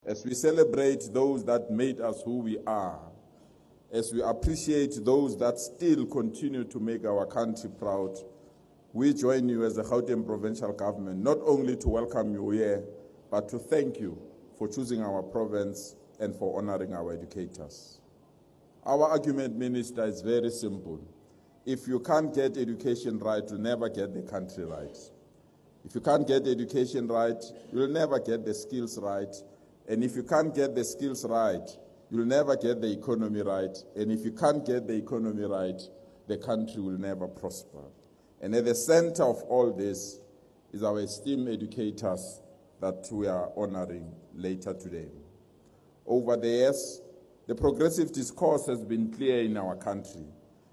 as we celebrate those that made us who we are, as we appreciate those that still continue to make our country proud, we join you as the Gauteng Provincial Government, not only to welcome you here, but to thank you for choosing our province and for honoring our educators. Our argument, Minister, is very simple. If you can't get education right, you'll never get the country right. If you can't get education right, you'll never get the skills right. And if you can't get the skills right, you'll never get the economy right. And if you can't get the economy right, the country will never prosper. And at the center of all this is our esteemed educators that we are honoring later today. Over the years, the progressive discourse has been clear in our country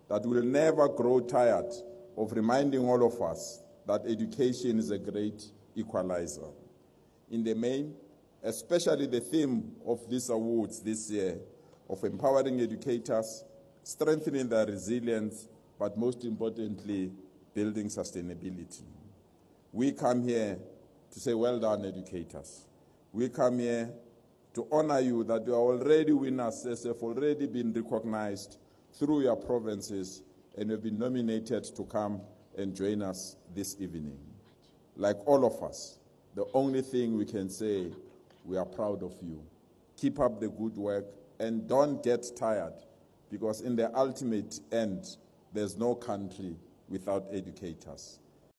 that we'll never grow tired of reminding all of us that education is a great equalizer. In the main, especially the theme of these awards this year of empowering educators, strengthening their resilience, but most importantly, building sustainability. We come here to say, well done, educators. We come here to honor you that you are already winners, as have already been recognized through your provinces, and have been nominated to come and join us this evening. Like all of us, the only thing we can say, we are proud of you. Keep up the good work and don't get tired, because in the ultimate end, there's no country without educators.